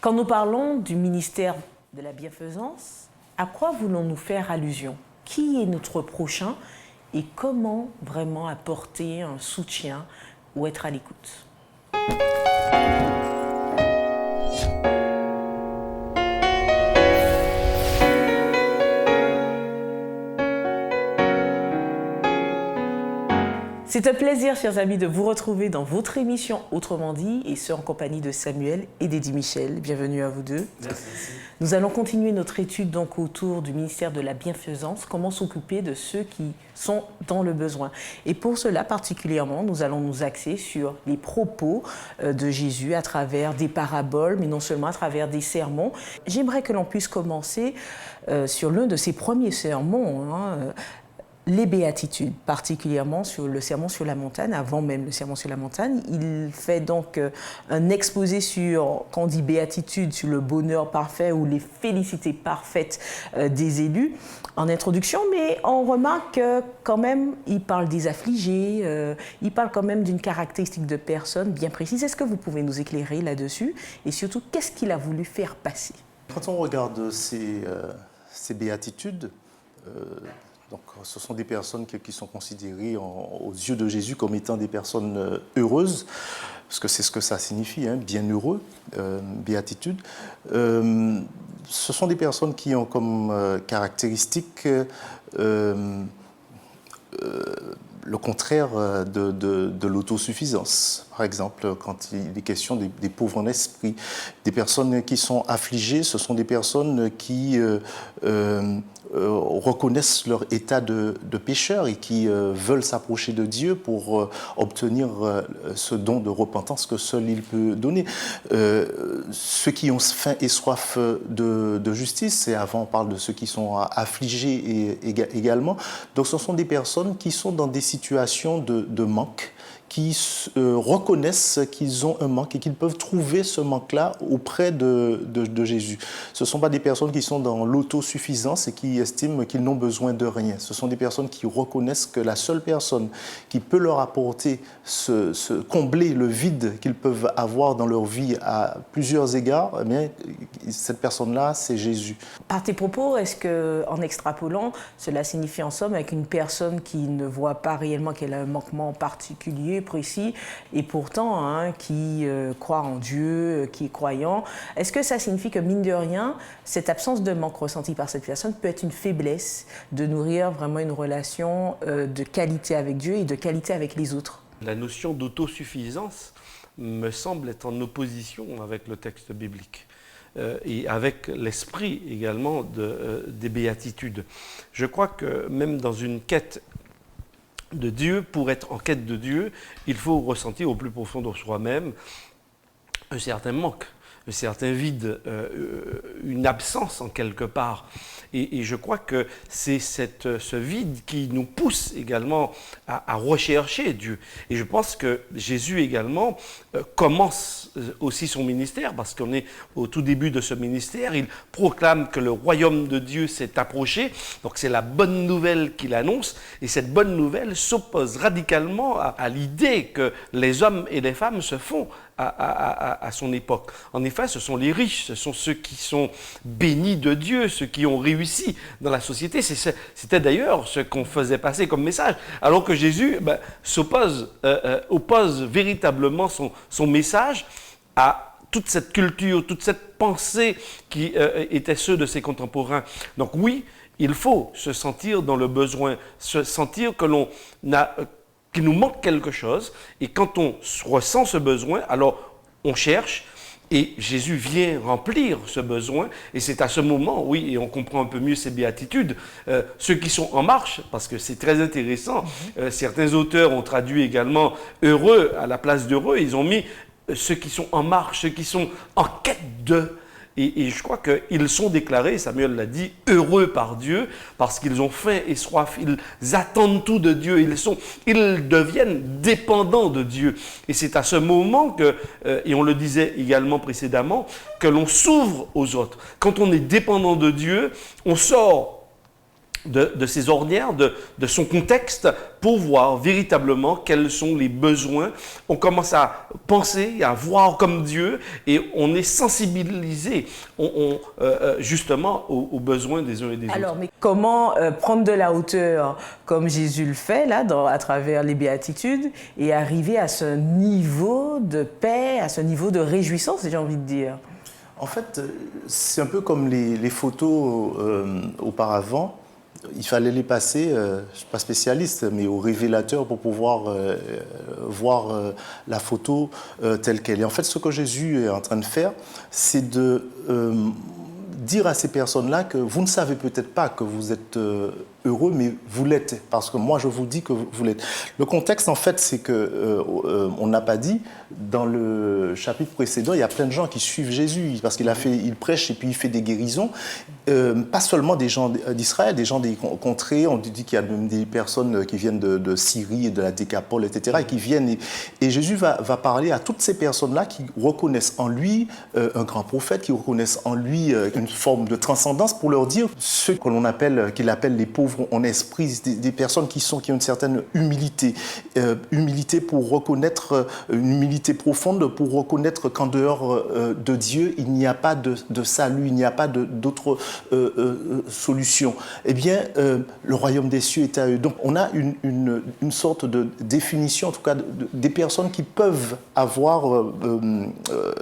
Quand nous parlons du ministère de la bienfaisance, à quoi voulons-nous faire allusion? Qui est notre prochain et comment vraiment apporter un soutien ou être à l'écoute? C'est un plaisir, chers amis, de vous retrouver dans votre émission Autrement dit, et ce en compagnie de Samuel et d'Eddie Michel. Bienvenue à vous deux. Merci. Nous allons continuer notre étude donc autour du ministère de la bienfaisance, comment s'occuper de ceux qui sont dans le besoin. Et pour cela particulièrement, nous allons nous axer sur les propos de Jésus à travers des paraboles, mais non seulement à travers des sermons. J'aimerais que l'on puisse commencer sur l'un de ses premiers sermons, les béatitudes, particulièrement sur le sermon sur la montagne. Avant même le sermon sur la montagne, il fait donc un exposé sur, quand on dit béatitude, sur le bonheur parfait ou les félicités parfaites des élus en introduction, mais on remarque que quand même, il parle des affligés, il parle quand même d'une caractéristique de personne bien précise. Est-ce que vous pouvez nous éclairer là-dessus? Et surtout, qu'est-ce qu'il a voulu faire passer? Quand on regarde ces béatitudes, donc, ce sont des personnes qui sont considérées aux yeux de Jésus comme étant des personnes heureuses, parce que c'est ce que ça signifie, bienheureux, béatitude. Ce sont des personnes qui ont comme caractéristique le contraire de l'autosuffisance. Par exemple, quand il est question des pauvres en esprit, des personnes qui sont affligées, ce sont des personnes qui reconnaissent leur état de pécheur et qui veulent s'approcher de Dieu pour obtenir ce don de repentance que seul il peut donner. Ceux qui ont faim et soif de justice, et avant on parle de ceux qui sont affligés également, donc ce sont des personnes qui sont dans des situations de manque, qui reconnaissent qu'ils ont un manque et qu'ils peuvent trouver ce manque-là auprès de Jésus. Ce ne sont pas des personnes qui sont dans l'autosuffisance et qui estiment qu'ils n'ont besoin de rien. Ce sont des personnes qui reconnaissent que la seule personne qui peut leur apporter, combler le vide qu'ils peuvent avoir dans leur vie à plusieurs égards, eh bien, cette personne-là, c'est Jésus. Par tes propos, est-ce qu'en extrapolant, cela signifie en somme avec une personne qui ne voit pas réellement qu'elle a un manquement particulier, précis, et pourtant qui croit en Dieu, qui est croyant, est-ce que ça signifie que, mine de rien, cette absence de manque ressentie par cette personne peut être une faiblesse de nourrir vraiment une relation de qualité avec Dieu et de qualité avec les autres? La notion d'autosuffisance me semble être en opposition avec le texte biblique. Et avec l'esprit également des béatitudes. Je crois que même dans une quête de Dieu, pour être en quête de Dieu, il faut ressentir au plus profond de soi-même un certain manque, un certain vide, une absence en quelque part. Et je crois que c'est ce vide qui nous pousse également à rechercher Dieu. Et je pense que Jésus également commence aussi son ministère, parce qu'on est au tout début de ce ministère. Il proclame que le royaume de Dieu s'est approché. Donc c'est la bonne nouvelle qu'il annonce. Et cette bonne nouvelle s'oppose radicalement à l'idée que les hommes et les femmes se font à son époque. En effet, ce sont les riches, ce sont ceux qui sont bénis de Dieu, ceux qui ont réussi dans la société. C'était d'ailleurs ce qu'on faisait passer comme message. Alors que Jésus oppose véritablement son message à toute cette culture, toute cette pensée qui était ceux de ses contemporains. Donc oui, il faut se sentir dans le besoin, se sentir que l'on a... qu'il nous manque quelque chose, et quand on ressent ce besoin, alors on cherche, et Jésus vient remplir ce besoin, et c'est à ce moment, oui, et on comprend un peu mieux ces béatitudes, ceux qui sont en marche, parce que c'est très intéressant, certains auteurs ont traduit également « heureux » à la place d'heureux, ils ont mis ceux qui sont en marche, ceux qui sont en quête de... Et je crois qu'ils sont déclarés, Samuel l'a dit, heureux par Dieu, parce qu'ils ont faim et soif, ils attendent tout de Dieu, ils deviennent dépendants de Dieu. Et c'est à ce moment que, et on le disait également précédemment, que l'on s'ouvre aux autres. Quand on est dépendant de Dieu, on sort de ses ornières, de son contexte, pour voir véritablement quels sont les besoins. On commence à penser, à voir comme Dieu, et on est sensibilisé justement aux besoins des uns et des autres. Alors, mais comment prendre de la hauteur, comme Jésus le fait, là, à travers les béatitudes, et arriver à ce niveau de paix, à ce niveau de réjouissance, j'ai envie de dire? En fait, c'est un peu comme les photos auparavant. Il fallait les passer, je ne suis pas spécialiste, mais au révélateur pour pouvoir voir la photo telle qu'elle est. En fait, ce que Jésus est en train de faire, c'est de dire à ces personnes-là que vous ne savez peut-être pas que vous êtes heureux, mais vous l'êtes, parce que moi je vous dis que vous l'êtes. Le contexte, en fait, c'est que on n'a pas dit, dans le chapitre précédent, il y a plein de gens qui suivent Jésus, parce il prêche et puis il fait des guérisons, pas seulement des gens d'Israël, des gens des contrées. On dit qu'il y a même des personnes qui viennent de Syrie et de la Décapole, etc., et qui viennent, et Jésus va parler à toutes ces personnes-là qui reconnaissent en lui un grand prophète, qui reconnaissent en lui une forme de transcendance, pour leur dire ce que l'on appelle, qu'il appelle les pauvres en esprit, des personnes qui ont une certaine humilité, humilité pour reconnaître, une humilité profonde pour reconnaître qu'en dehors de Dieu, il n'y a pas de salut, il n'y a pas d'autre solution. Eh bien, le royaume des cieux est à eux. Donc, on a une sorte de définition, en tout cas, des personnes qui peuvent avoir,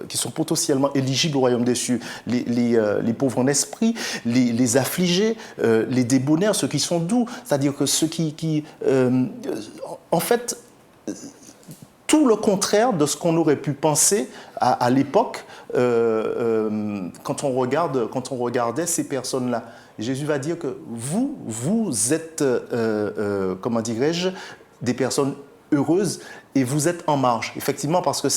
qui sont potentiellement éligibles au royaume des cieux. Les pauvres en esprit, les affligés, les débonnaires, ceux qui sont doux, c'est-à-dire que ceux en fait, tout le contraire de ce qu'on aurait pu penser à l'époque quand on regardait ces personnes-là. Jésus va dire que vous êtes, comment dirais-je, des personnes heureuses et vous êtes en marge. Effectivement, parce que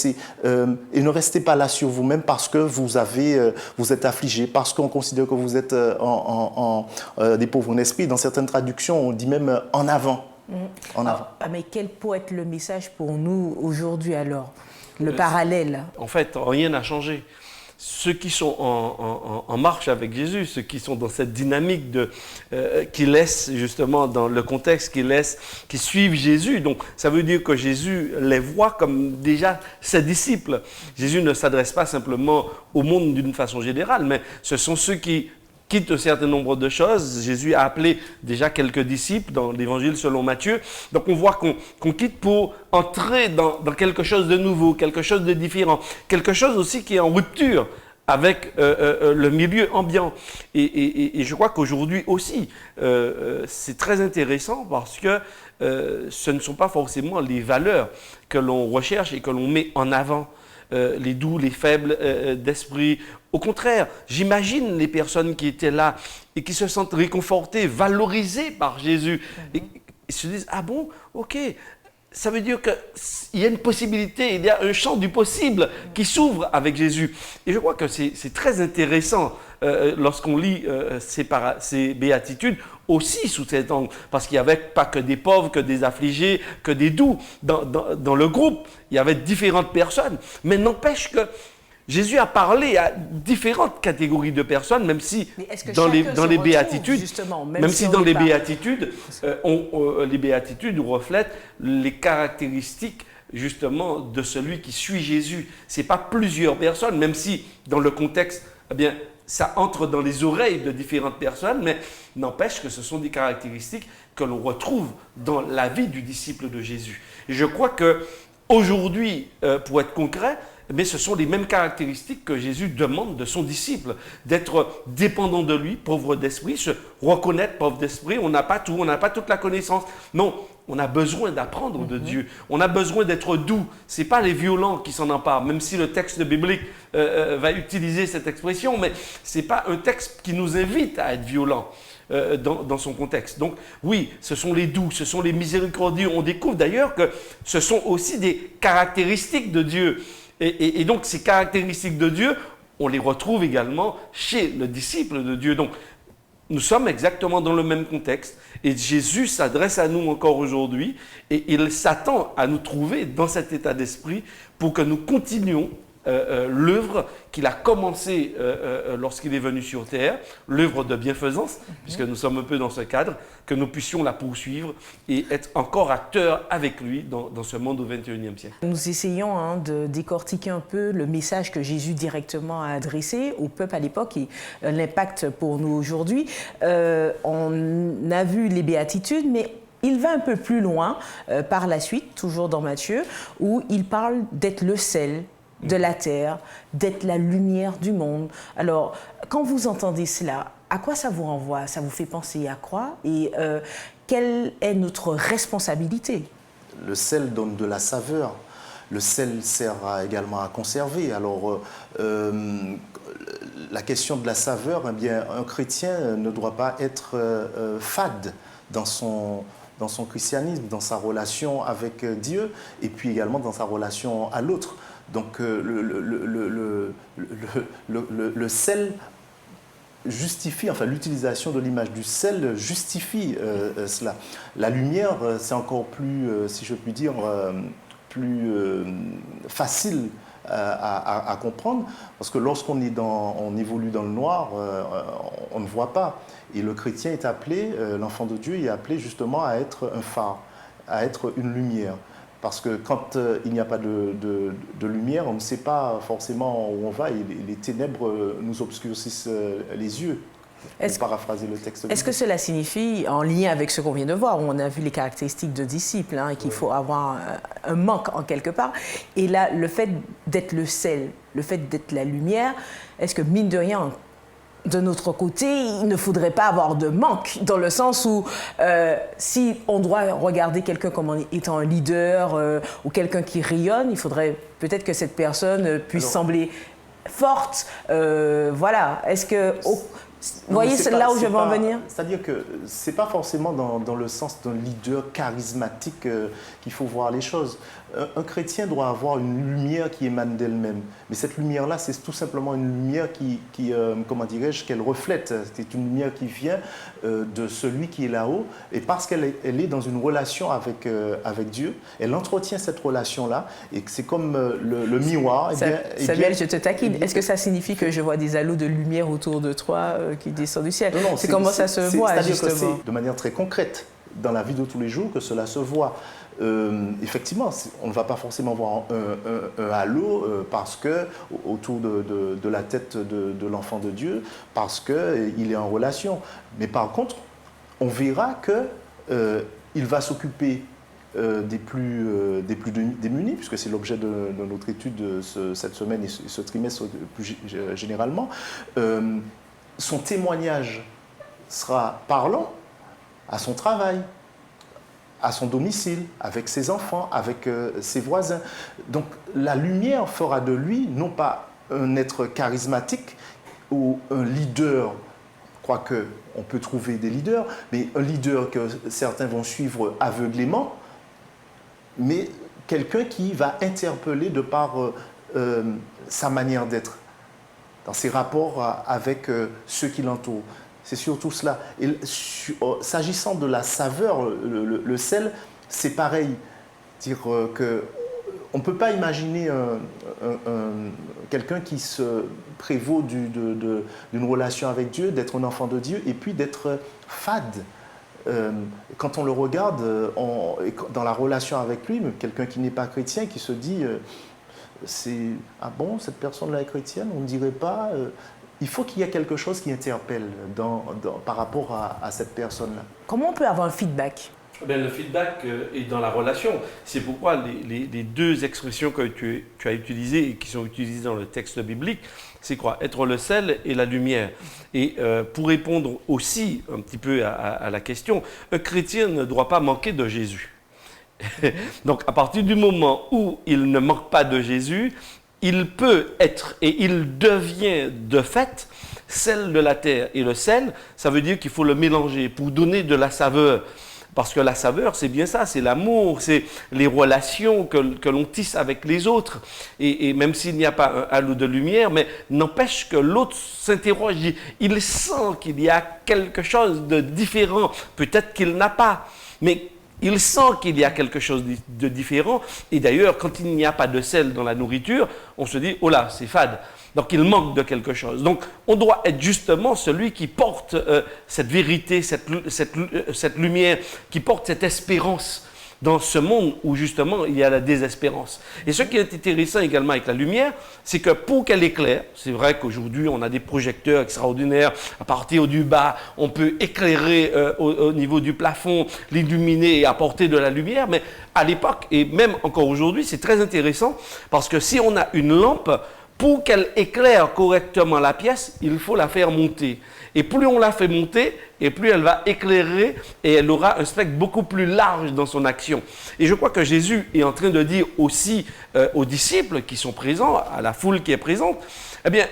et ne restez pas là sur vous-même parce que vous êtes affligé, parce qu'on considère que vous êtes des pauvres en esprit. Dans certaines traductions, on dit même en avant. En avant. Mais quel peut être le message pour nous aujourd'hui alors? Le parallèle. En fait, rien n'a changé. Ceux qui sont en marche avec Jésus, ceux qui sont dans cette dynamique qui laissent justement dans le contexte, qui suivent Jésus. Donc, ça veut dire que Jésus les voit comme déjà ses disciples. Jésus ne s'adresse pas simplement au monde d'une façon générale, mais ce sont ceux qui quittent un certain nombre de choses. Jésus a appelé déjà quelques disciples dans l'évangile selon Matthieu. Donc on voit qu'on quitte pour entrer dans quelque chose de nouveau, quelque chose de différent, quelque chose aussi qui est en rupture avec le milieu ambiant. Et je crois qu'aujourd'hui aussi, c'est très intéressant parce que ce ne sont pas forcément les valeurs que l'on recherche et que l'on met en avant. Les doux, les faibles d'esprit. Au contraire, j'imagine les personnes qui étaient là et qui se sentent réconfortées, valorisées par Jésus et se disent « Ah bon, ok ». Ça veut dire qu'il y a une possibilité, il y a un champ du possible qui s'ouvre avec Jésus. Et je crois que c'est très intéressant lorsqu'on lit ces béatitudes aussi sous cet angle. Parce qu'il n'y avait pas que des pauvres, que des affligés, que des doux. Dans le groupe, il y avait différentes personnes. Mais n'empêche que Jésus a parlé à différentes catégories de personnes, même si dans les béatitudes, les béatitudes reflètent les caractéristiques justement de celui qui suit Jésus. C'est pas plusieurs personnes, même si dans le contexte, eh bien, ça entre dans les oreilles de différentes personnes, mais n'empêche que ce sont des caractéristiques que l'on retrouve dans la vie du disciple de Jésus. Et je crois que aujourd'hui, pour être concret, mais ce sont les mêmes caractéristiques que Jésus demande de son disciple, d'être dépendant de lui, pauvre d'esprit, se reconnaître pauvre d'esprit. On n'a pas tout, on n'a pas toute la connaissance. Non, on a besoin d'apprendre de Dieu. On a besoin d'être doux. Ce n'est pas les violents qui s'en emparent, même si le texte biblique va utiliser cette expression, mais ce n'est pas un texte qui nous invite à être violents. Dans son contexte. Donc oui, ce sont les doux, ce sont les miséricordieux. On découvre d'ailleurs que ce sont aussi des caractéristiques de Dieu. Et donc ces caractéristiques de Dieu, on les retrouve également chez le disciple de Dieu. Donc nous sommes exactement dans le même contexte et Jésus s'adresse à nous encore aujourd'hui et il s'attend à nous trouver dans cet état d'esprit pour que nous continuions l'œuvre qu'il a commencé lorsqu'il est venu sur terre, l'œuvre de bienfaisance, puisque nous sommes un peu dans ce cadre, que nous puissions la poursuivre et être encore acteurs avec lui dans ce monde au XXIe siècle. Nous essayons de décortiquer un peu le message que Jésus directement a adressé au peuple à l'époque et l'impact pour nous aujourd'hui. On a vu les béatitudes, mais il va un peu plus loin par la suite, toujours dans Matthieu, où il parle d'être le sel de la terre, d'être la lumière du monde. Alors, quand vous entendez cela, à quoi ça vous renvoie? Ça vous fait penser à quoi? Et quelle est notre responsabilité? Le sel donne de la saveur. Le sel sert également à conserver. Alors, la question de la saveur, eh bien, un chrétien ne doit pas être fade dans son christianisme, dans sa relation avec Dieu et puis également dans sa relation à l'autre. Donc le sel justifie, enfin l'utilisation de l'image du sel justifie cela. La lumière, c'est encore plus, si je puis dire, plus facile à comprendre, parce que lorsqu'on on évolue dans le noir, on ne voit pas. Et le chrétien est appelé, l'enfant de Dieu est appelé justement à être un phare, à être une lumière. Parce que quand il n'y a pas de lumière, on ne sait pas forcément où on va et les ténèbres nous obscurcissent les yeux. Pour paraphraser le texte. Est-ce que cela signifie, en lien avec ce qu'on vient de voir, où on a vu les caractéristiques de disciples, et qu'il faut avoir un manque en quelque part, et là, le fait d'être le sel, le fait d'être la lumière, est-ce que mine de rien, de notre côté, il ne faudrait pas avoir de manque, dans le sens où si on doit regarder quelqu'un comme étant un leader ou quelqu'un qui rayonne, il faudrait peut-être que cette personne puisse sembler forte. Voilà. Est-ce que... Vous voyez, c'est là où je veux en venir? C'est-à-dire que ce n'est pas forcément dans le sens d'un leader charismatique qu'il faut voir les choses. Un chrétien doit avoir une lumière qui émane d'elle-même. Mais cette lumière-là, c'est tout simplement une lumière comment dirais-je, qu'elle reflète. C'est une lumière qui vient de celui qui est là-haut. Et parce qu'elle est dans une relation avec Dieu, elle entretient cette relation-là. Et c'est comme le miroir. Samuel, je te taquine. Est-ce que ça signifie que je vois des halos de lumière autour de toi qui descendent du ciel? Non, c'est comment ça se voit, justement? C'est de manière très concrète, dans la vie de tous les jours, que cela se voit. Effectivement, on ne va pas forcément voir un halo parce que autour de la tête de l'enfant de Dieu, parce qu'il est en relation. Mais par contre, on verra qu'il va s'occuper des plus démunis, puisque c'est l'objet de notre étude cette semaine et ce trimestre plus généralement. Son témoignage sera parlant à son travail, à son domicile, avec ses enfants, avec ses voisins. Donc la lumière fera de lui non pas un être charismatique ou un leader, quoique on peut trouver des leaders, mais un leader que certains vont suivre aveuglément, mais quelqu'un qui va interpeller de par sa manière d'être, dans ses rapports avec ceux qui l'entourent. C'est surtout cela. Et s'agissant de la saveur, le sel, c'est pareil. Dire que on ne peut pas imaginer quelqu'un qui se prévaut d'une relation avec Dieu, d'être un enfant de Dieu, et puis d'être fade. Quand on le regarde dans la relation avec lui, quelqu'un qui n'est pas chrétien, qui se dit ah bon, cette personne-là est chrétienne, on ne dirait pas. Il faut qu'il y ait quelque chose qui interpelle par rapport à cette personne-là. Comment on peut avoir un feedback? Le feedback est dans la relation. C'est pourquoi les deux expressions que tu as utilisées et qui sont utilisées dans le texte biblique, c'est quoi? Être le sel et la lumière. Et pour répondre aussi un petit peu à la question, un chrétien ne doit pas manquer de Jésus. Donc à partir du moment où il ne manque pas de Jésus, il peut être et il devient de fait sel de la terre. Et le sel, ça veut dire qu'il faut le mélanger pour donner de la saveur. Parce que la saveur, c'est bien ça, c'est l'amour, c'est les relations que l'on tisse avec les autres. Et même s'il n'y a pas un halo de lumière, mais n'empêche que l'autre s'interroge, il sent qu'il y a quelque chose de différent, peut-être qu'il n'a pas. Mais Il sent qu'il y a quelque chose de différent. Et d'ailleurs, quand il n'y a pas de sel dans la nourriture, on se dit, oh là, c'est fade. Donc il manque de quelque chose. Donc on doit être justement celui qui porte cette vérité, cette lumière, qui porte cette espérance dans ce monde où justement il y a la désespérance. Et ce qui est intéressant également avec la lumière, c'est que pour qu'elle éclaire, c'est vrai qu'aujourd'hui on a des projecteurs extraordinaires, à partir du bas, on peut éclairer au niveau du plafond, l'illuminer et apporter de la lumière, mais à l'époque, et même encore aujourd'hui, c'est très intéressant, parce que si on a une lampe, pour qu'elle éclaire correctement la pièce, il faut la faire monter. Et plus on la fait monter, et plus elle va éclairer, et elle aura un spectre beaucoup plus large dans son action. Et je crois que Jésus est en train de dire aussi aux disciples qui sont présents, à la foule qui est présente, eh bien,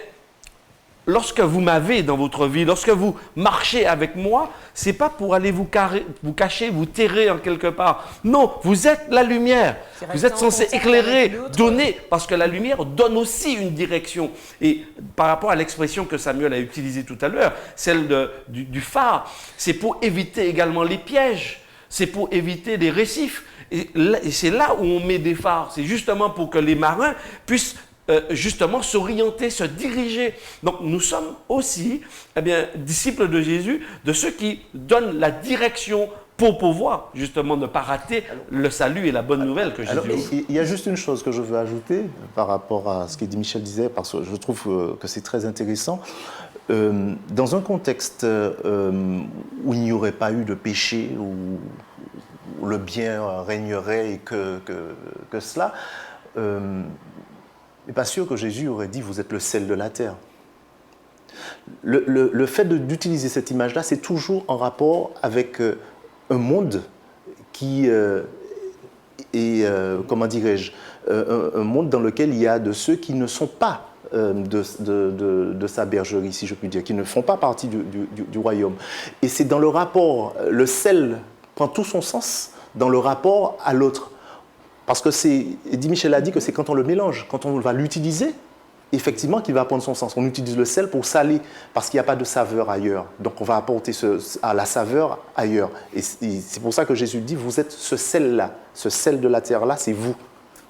lorsque vous m'avez dans votre vie, lorsque vous marchez avec moi, ce n'est pas pour aller vous cacher, vous terrer en quelque part. Non, vous êtes la lumière. Vous êtes censé éclairer, donner, parce que la lumière donne aussi une direction. Et par rapport à l'expression que Samuel a utilisée tout à l'heure, celle du phare, c'est pour éviter également les pièges, c'est pour éviter les récifs. Et c'est là où on met des phares. C'est justement pour que les marins puissent justement s'orienter, se diriger. Donc nous sommes aussi disciples de Jésus, de ceux qui donnent la direction pour pouvoir justement ne pas rater le salut et la bonne nouvelle que Jésus offre. Il y a juste une chose que je veux ajouter par rapport à ce que Michel disait, parce que je trouve que c'est très intéressant. Dans un contexte où il n'y aurait pas eu de péché, où le bien régnerait et que cela, n'est pas sûr que Jésus aurait dit « vous êtes le sel de la terre ». Le fait d'utiliser cette image-là, c'est toujours en rapport avec un monde qui est, comment dirais-je, un monde dans lequel il y a de ceux qui ne sont pas de sa bergerie, si je puis dire, qui ne font pas partie du royaume. Et c'est dans le rapport, le sel prend tout son sens dans le rapport à l'autre. Parce que Eddie Michel a dit que c'est quand on le mélange, quand on va l'utiliser, effectivement qu'il va prendre son sens. On utilise le sel pour saler, parce qu'il n'y a pas de saveur ailleurs. Donc on va apporter la saveur ailleurs. Et c'est pour ça que Jésus dit, vous êtes ce sel-là, ce sel de la terre-là, c'est vous.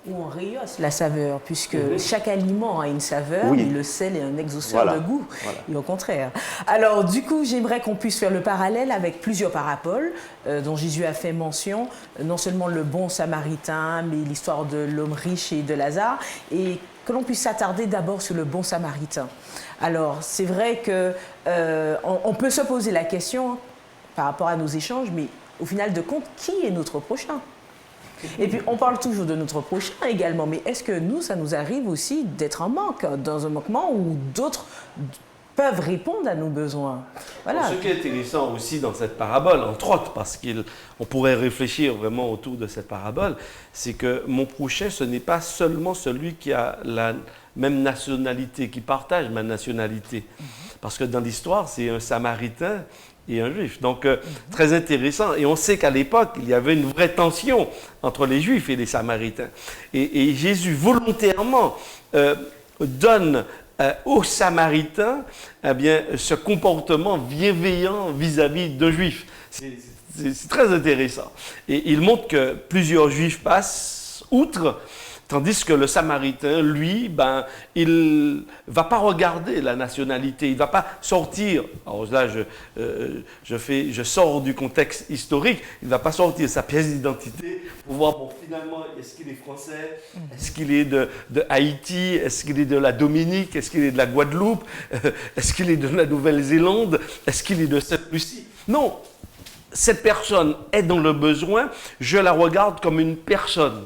Où on rehausse la saveur, puisque chaque aliment a une saveur, oui. Et le sel est un exhausteur de goût, et au contraire. Alors du coup, j'aimerais qu'on puisse faire le parallèle avec plusieurs paraboles dont Jésus a fait mention, non seulement le bon samaritain, mais l'histoire de l'homme riche et de Lazare, et que l'on puisse s'attarder d'abord sur le bon samaritain. Alors c'est vrai qu'on peut se poser la question par rapport à nos échanges, mais au final de compte, qui est notre prochain ? Et puis, on parle toujours de notre prochain également, mais est-ce que nous, ça nous arrive aussi d'être en manque, dans un manquement où d'autres peuvent répondre à nos besoins? Voilà. Ce qui est intéressant aussi dans cette parabole, entre autres, parce qu'on pourrait réfléchir vraiment autour de cette parabole, c'est que mon prochain, ce n'est pas seulement celui qui a la même nationalité, qui partage ma nationalité. Parce que dans l'histoire, c'est un Samaritain et un Juif. Donc, très intéressant. Et on sait qu'à l'époque, il y avait une vraie tension entre les Juifs et les Samaritains. Et Jésus, volontairement, donne aux Samaritains ce comportement bienveillant vis-à-vis d'un Juif. C'est très intéressant. Et il montre que plusieurs Juifs passent outre, tandis que le Samaritain, lui, il ne va pas regarder la nationalité, il ne va pas sortir. Alors là, je sors du contexte historique, il ne va pas sortir sa pièce d'identité pour voir, bon, finalement, est-ce qu'il est français, est-ce qu'il est de Haïti, est-ce qu'il est de la Dominique, est-ce qu'il est de la Guadeloupe, est-ce qu'il est de la Nouvelle-Zélande, est-ce qu'il est de Sainte-Lucie? Non, cette personne est dans le besoin, je la regarde comme une personne,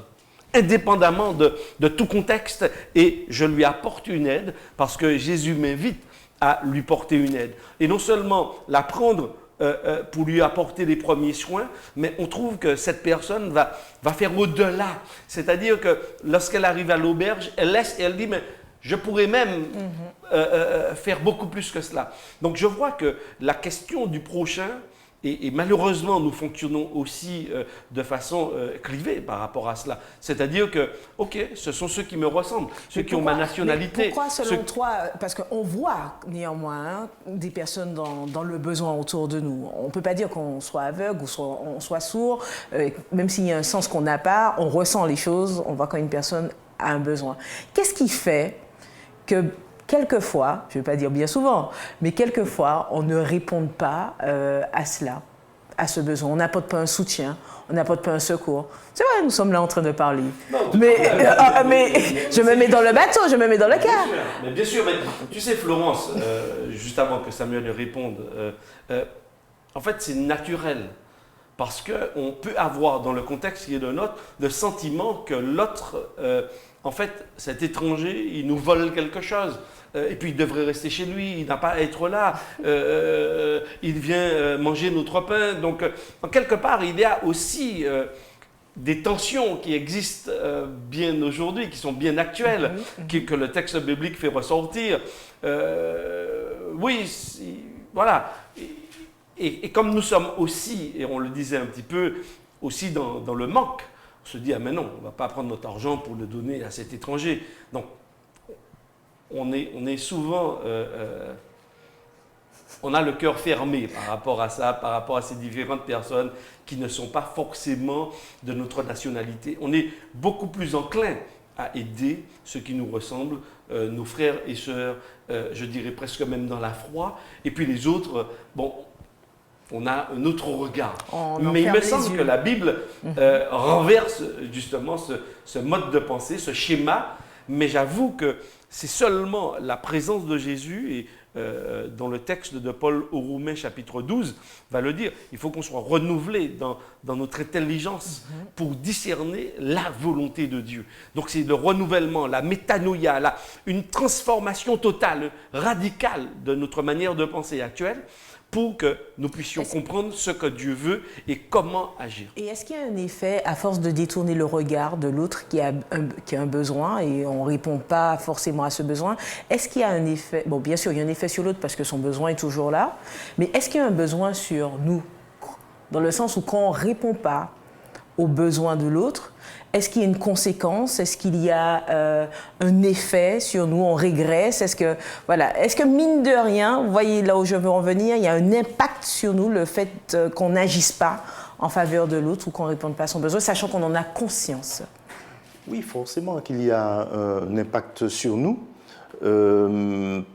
indépendamment de tout contexte, et je lui apporte une aide parce que Jésus m'invite à lui porter une aide. Et non seulement la prendre pour lui apporter les premiers soins, mais on trouve que cette personne va faire au-delà. C'est-à-dire que lorsqu'elle arrive à l'auberge, elle laisse et elle dit, mais je pourrais même faire beaucoup plus que cela. Donc je vois que la question du prochain Et malheureusement, nous fonctionnons aussi de façon clivée par rapport à cela. C'est-à-dire que, ok, ce sont ceux qui me ressemblent, ceux qui ont ma nationalité. Pourquoi, selon toi, parce qu'on voit néanmoins des personnes dans le besoin autour de nous. On ne peut pas dire qu'on soit aveugle ou on soit sourd, même s'il y a un sens qu'on n'a pas, on ressent les choses, on voit quand une personne a un besoin. Qu'est-ce qui fait que quelquefois, je ne vais pas dire bien souvent, mais quelquefois, on ne répond pas à cela, à ce besoin. On n'apporte pas un soutien, on n'apporte pas un secours. C'est vrai, nous sommes là en train de parler. Non, mais je me mets dans le bateau, je me mets dans le cas. Mais bien sûr, mais tu sais, Florence, juste avant que Samuel réponde, en fait, c'est naturel. Parce qu'on peut avoir, dans le contexte qui est le nôtre, le sentiment que l'autre, en fait, cet étranger, il nous vole quelque chose. Et puis il devrait rester chez lui, il n'a pas à être là, il vient manger notre pain. Donc, en quelque part, il y a aussi des tensions qui existent bien aujourd'hui, qui sont bien actuelles, que le texte biblique fait ressortir. Oui, voilà. Et comme nous sommes aussi, et on le disait un petit peu, aussi dans le manque, on se dit, ah mais non, on ne va pas prendre notre argent pour le donner à cet étranger. Donc, on est souvent, on a le cœur fermé par rapport à ça, par rapport à ces différentes personnes qui ne sont pas forcément de notre nationalité. On est beaucoup plus enclin à aider ceux qui nous ressemblent, nos frères et sœurs, je dirais presque même dans la foi. Et puis les autres, bon, on a un autre regard. Mais il me semble que la Bible renverse justement ce mode de pensée, ce schéma. Mais j'avoue que c'est seulement la présence de Jésus, et dans le texte de Paul aux Romains chapitre 12, va le dire, il faut qu'on soit renouvelé dans notre intelligence pour discerner la volonté de Dieu. Donc c'est le renouvellement, la métanoïa, une transformation totale, radicale de notre manière de penser actuelle, pour que nous puissions comprendre ce que Dieu veut et comment agir. Et est-ce qu'il y a un effet, à force de détourner le regard de l'autre qui a un besoin et on ne répond pas forcément à ce besoin, est-ce qu'il y a un effet, bon bien sûr il y a un effet sur l'autre parce que son besoin est toujours là, mais est-ce qu'il y a un besoin sur nous, dans le sens où quand on ne répond pas aux besoins de l'autre, est-ce qu'il y a une conséquence? Est-ce qu'il y a un effet sur nous? On régresse? Est-ce que mine de rien, vous voyez là où je veux en venir, il y a un impact sur nous, le fait qu'on n'agisse pas en faveur de l'autre ou qu'on ne réponde pas à son besoin, sachant qu'on en a conscience? Oui, forcément qu'il y a un impact sur nous,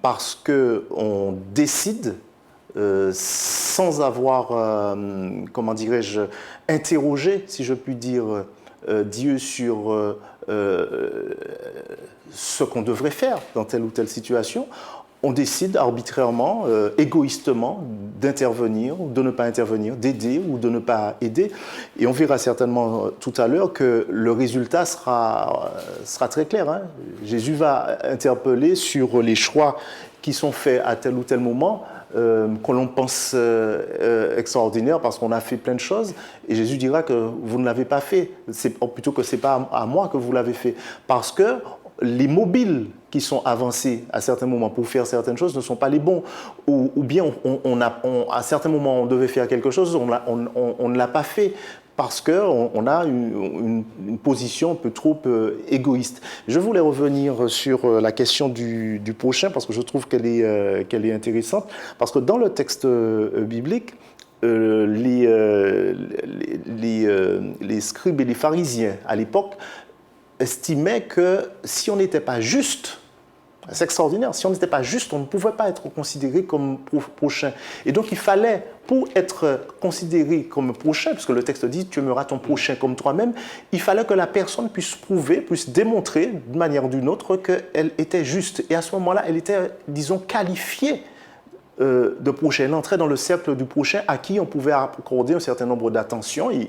parce qu'on décide sans avoir, comment dirais-je, interrogé, si je puis dire, Dieu sur ce qu'on devrait faire dans telle ou telle situation. On décide arbitrairement, égoïstement, d'intervenir ou de ne pas intervenir, d'aider ou de ne pas aider. Et on verra certainement tout à l'heure que le résultat sera très clair. Hein. Jésus va interpeller sur les choix qui sont faits à tel ou tel moment, qu'on l'on pense extraordinaire parce qu'on a fait plein de choses, et Jésus dira que vous ne l'avez pas fait, plutôt que ce n'est pas à moi que vous l'avez fait, parce que les mobiles qui sont avancés à certains moments pour faire certaines choses ne sont pas les bons, ou bien à certains moments on devait faire quelque chose, on ne l'a pas fait, parce qu'on a une position un peu trop égoïste. Je voulais revenir sur la question du prochain, parce que je trouve qu'elle est intéressante, parce que dans le texte biblique, les scribes et les pharisiens, à l'époque, estimaient que si on n'était pas juste, c'est extraordinaire, si on n'était pas juste, on ne pouvait pas être considéré comme prochain. Et donc il fallait, pour être considéré comme prochain, puisque le texte dit « tu aimeras ton prochain comme toi-même », il fallait que la personne puisse prouver, puisse démontrer d'une manière ou d'une autre qu'elle était juste. Et à ce moment-là, elle était, disons, qualifiée de prochain. Elle entrait dans le cercle du prochain à qui on pouvait accorder un certain nombre d'attention et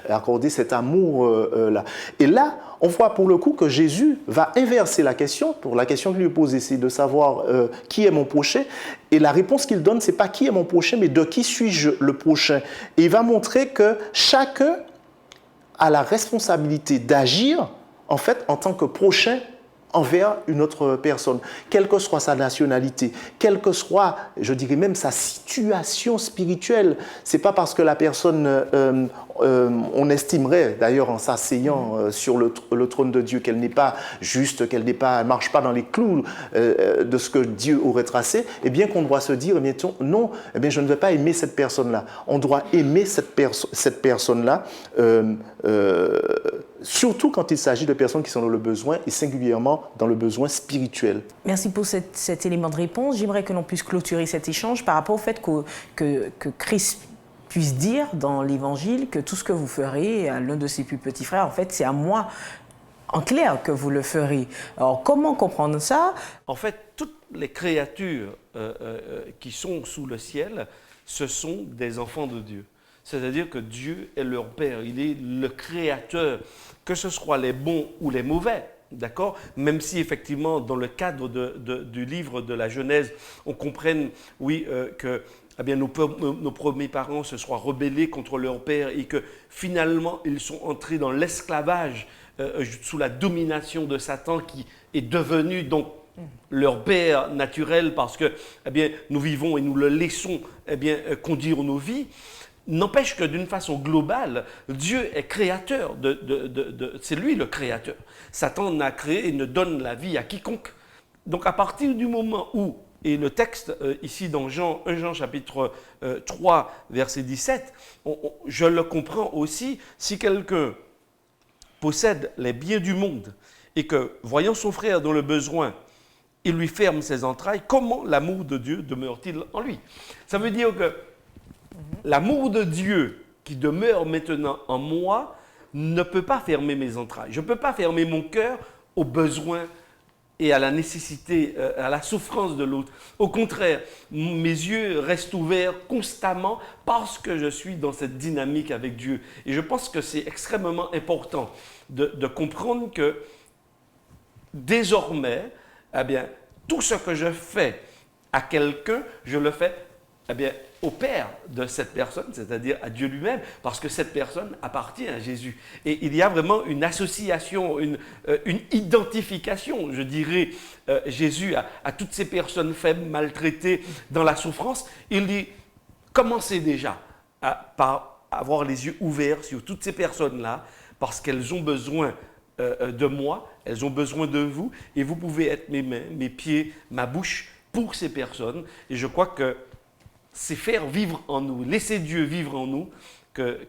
accorder cet amour-là. Et là, on voit pour le coup que Jésus va inverser la question. Pour la question qu'il lui est posée, c'est de savoir qui est mon prochain. Et la réponse qu'il donne, c'est pas qui est mon prochain, mais de qui suis-je le prochain. Et il va montrer que chacun a la responsabilité d'agir, en fait, en tant que prochain envers une autre personne, quelle que soit sa nationalité, quelle que soit, je dirais même, sa situation spirituelle. C'est pas parce que la personne, on estimerait d'ailleurs en s'asseyant sur le trône de Dieu qu'elle n'est pas juste, qu'elle marche pas dans les clous de ce que Dieu aurait tracé, eh bien qu'on doit se dire, eh bien, non, eh bien, je ne vais pas aimer cette personne-là. On doit aimer cette personne-là, surtout quand il s'agit de personnes qui sont dans le besoin et singulièrement dans le besoin spirituel. Merci pour cet élément de réponse. J'aimerais que l'on puisse clôturer cet échange par rapport au fait que Christ puisse dire dans l'Évangile que tout ce que vous ferez à l'un de ses plus petits frères, en fait, c'est à moi, en clair, que vous le ferez. Alors, comment comprendre ça? En fait, toutes les créatures qui sont sous le ciel, ce sont des enfants de Dieu. C'est-à-dire que Dieu est leur Père, il est le Créateur, que ce soit les bons ou les mauvais. D'accord? Même si effectivement, dans le cadre du livre de la Genèse, on comprenne, oui, que eh bien, nos premiers parents se soient rebellés contre leur père et que finalement, ils sont entrés dans l'esclavage sous la domination de Satan qui est devenu donc leur père naturel parce que eh bien, nous vivons et nous le laissons eh bien, conduire nos vies. N'empêche que d'une façon globale, Dieu est créateur, c'est lui le créateur. Satan n'a créé et ne donne la vie à quiconque. Donc à partir du moment où, et le texte ici dans 1 Jean chapitre 3 verset 17, je le comprends aussi, si quelqu'un possède les biens du monde et que, voyant son frère dans le besoin, il lui ferme ses entrailles, comment l'amour de Dieu demeure-t-il en lui? Ça veut dire que l'amour de Dieu qui demeure maintenant en moi ne peut pas fermer mes entrailles. Je ne peux pas fermer mon cœur aux besoins et à la nécessité, à la souffrance de l'autre. Au contraire, mes yeux restent ouverts constamment parce que je suis dans cette dynamique avec Dieu. Et je pense que c'est extrêmement important de comprendre que désormais, eh bien, tout ce que je fais à quelqu'un, je le fais eh bien, au Père de cette personne, c'est-à-dire à Dieu lui-même, parce que cette personne appartient à Jésus. Et il y a vraiment une association, une identification, je dirais, Jésus à toutes ces personnes faibles, maltraitées, dans la souffrance. Il dit, commencez déjà par avoir les yeux ouverts sur toutes ces personnes-là, parce qu'elles ont besoin de moi, elles ont besoin de vous, et vous pouvez être mes mains, mes pieds, ma bouche pour ces personnes. Et je crois que c'est faire vivre en nous, laisser Dieu vivre en nous,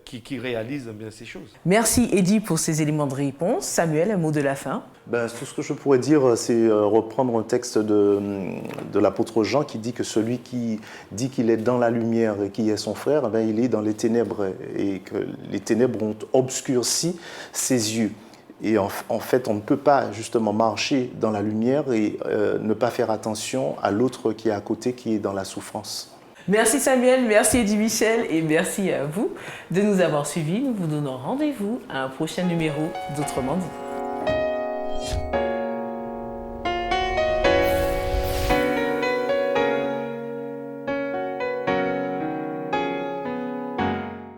qui réalise bien ces choses. Merci Eddy pour ces éléments de réponse. Samuel, un mot de la fin? Tout ce que je pourrais dire, c'est reprendre un texte de l'apôtre Jean qui dit que celui qui dit qu'il est dans la lumière et qui est son frère, il est dans les ténèbres et que les ténèbres ont obscurci ses yeux. Et en fait, on ne peut pas justement marcher dans la lumière et ne pas faire attention à l'autre qui est à côté, qui est dans la souffrance. Merci Samuel, merci Eddy Michel et merci à vous de nous avoir suivis. Nous vous donnons rendez-vous à un prochain numéro d'Autrement dit.